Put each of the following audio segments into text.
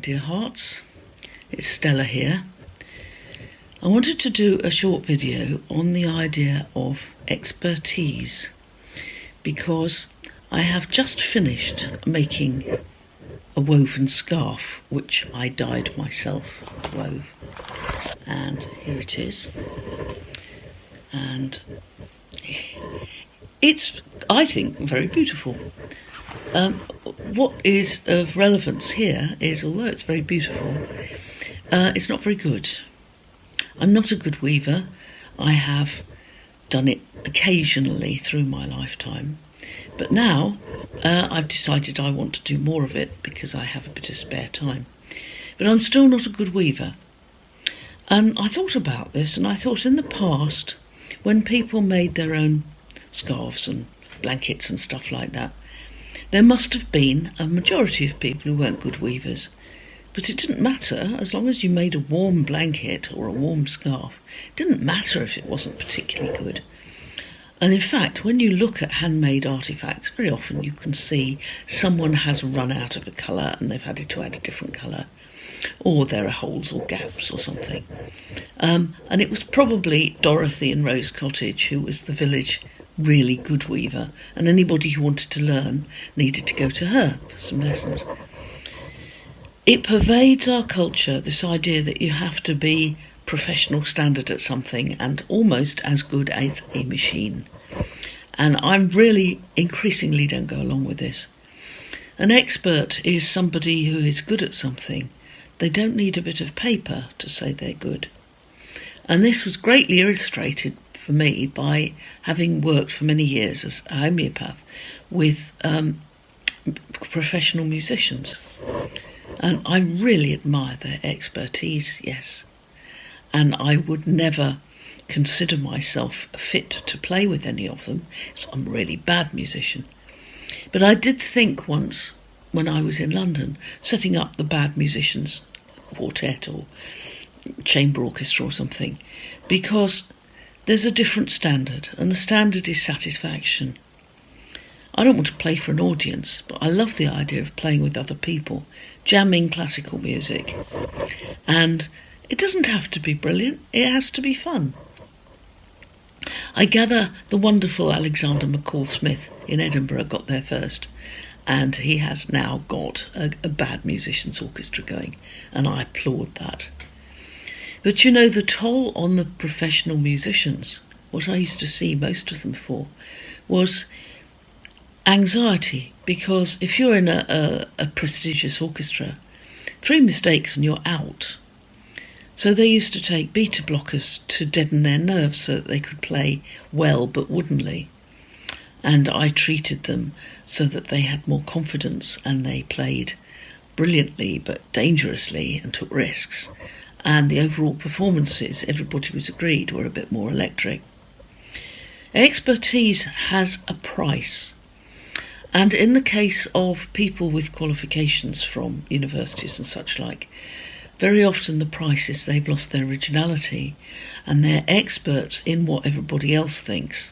dear hearts. It's Stella here. I wanted to do a short video on the idea of expertise because I have just finished making a woven scarf which I dyed myself, wove, and here it is. And it's, I think, very beautiful. What is of relevance here is, although it's very beautiful, it's not very good. I'm not a good weaver. I have done it occasionally through my lifetime, but now I've decided I want to do more of it because I have a bit of spare time. But I'm still not a good weaver. And I thought about this, and I thought in the past, when people made their own scarves and blankets and stuff like that, there must have been a majority of people who weren't good weavers. But it didn't matter, as long as you made a warm blanket or a warm scarf. It didn't matter if it wasn't particularly good. And in fact, when you look at handmade artefacts, very often you can see someone has run out of a colour and they've had to add a different colour, or there are holes or gaps or something. And it was probably Dorothy in Rose Cottage who was the village really good weaver, and anybody who wanted to learn needed to go to her for some lessons. It pervades our culture, this idea that you have to be professional standard at something and almost as good as a machine. And I really increasingly don't go along with this. An expert is somebody who is good at something. They don't need a bit of paper to say they're good. And this was greatly illustrated for me by having worked for many years as a homeopath with professional musicians. And I really admire their expertise, yes. And I would never consider myself fit to play with any of them. So I'm a really bad musician. But I did think once, when I was in London, setting up the Bad Musicians Quartet or chamber orchestra or something, because there's a different standard, and the standard is satisfaction. I don't want to play for an audience, but I love the idea of playing with other people, jamming classical music. And it doesn't have to be brilliant, it has to be fun. I gather the wonderful Alexander McCall Smith in Edinburgh got there first, and he has now got a Bad Musicians Orchestra going, and I applaud that. But you know, the toll on the professional musicians, what I used to see most of them for, was anxiety, because if you're in a prestigious orchestra, 3 mistakes and you're out. So they used to take beta blockers to deaden their nerves so that they could play well but woodenly. And I treated them so that they had more confidence and they played brilliantly but dangerously and took risks. And the overall performances, everybody was agreed, were a bit more electric. Expertise has a price. And in the case of people with qualifications from universities and such like, very often the price is they've lost their originality and they're experts in what everybody else thinks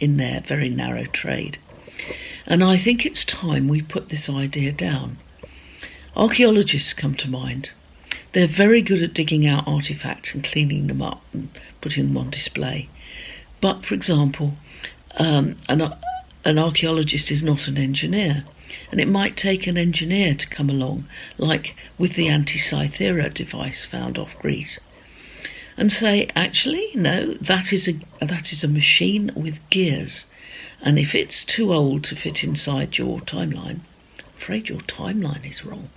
in their very narrow trade. And I think it's time we put this idea down. Archaeologists come to mind. They're very good at digging out artefacts and cleaning them up and putting them on display. But, for example, an archaeologist is not an engineer, and it might take an engineer to come along, like with the anti-Cythera device found off Greece, and say, actually, no, that is a machine with gears, and if it's too old to fit inside your timeline, I'm afraid your timeline is wrong.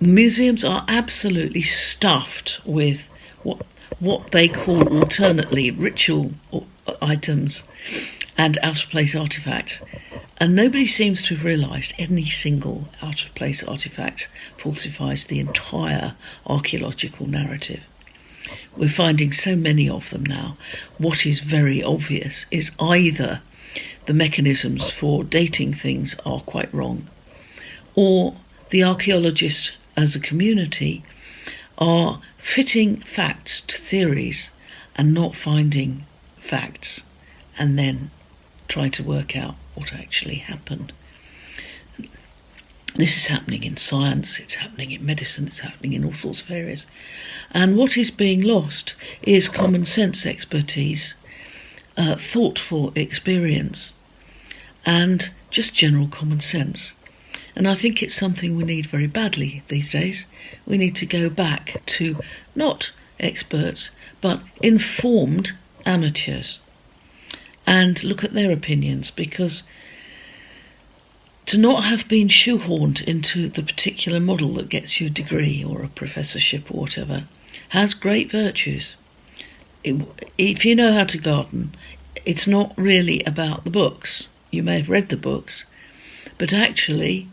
Museums are absolutely stuffed with what they call alternately ritual items and out-of-place artefacts, and nobody seems to have realised any single out-of-place artefact falsifies the entire archaeological narrative. We're finding so many of them now. What is very obvious is either the mechanisms for dating things are quite wrong, or the archaeologists as a community are fitting facts to theories and not finding facts and then try to work out what actually happened. This is happening in science, it's happening in medicine, it's happening in all sorts of areas. And what is being lost is common sense expertise, thoughtful experience, and just general common sense. And I think it's something we need very badly these days. We need to go back to not experts, but informed amateurs and look at their opinions, because to not have been shoehorned into the particular model that gets you a degree or a professorship or whatever has great virtues. If you know how to garden, it's not really about the books. You may have read the books, but actually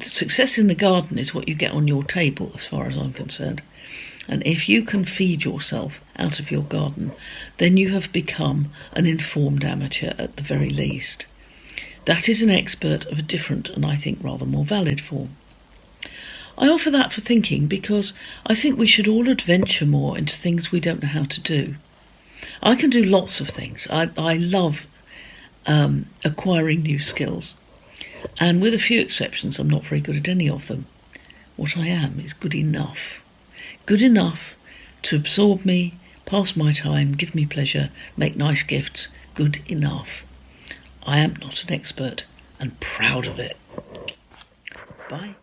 success in the garden is what you get on your table, as far as I'm concerned. And if you can feed yourself out of your garden, then you have become an informed amateur at the very least. That is an expert of a different and I think rather more valid form. I offer that for thinking because I think we should all adventure more into things we don't know how to do. I can do lots of things. I love acquiring new skills. And with a few exceptions, I'm not very good at any of them. What I am is good enough. Good enough to absorb me, pass my time, give me pleasure, make nice gifts. Good enough. I am not an expert and proud of it. Bye.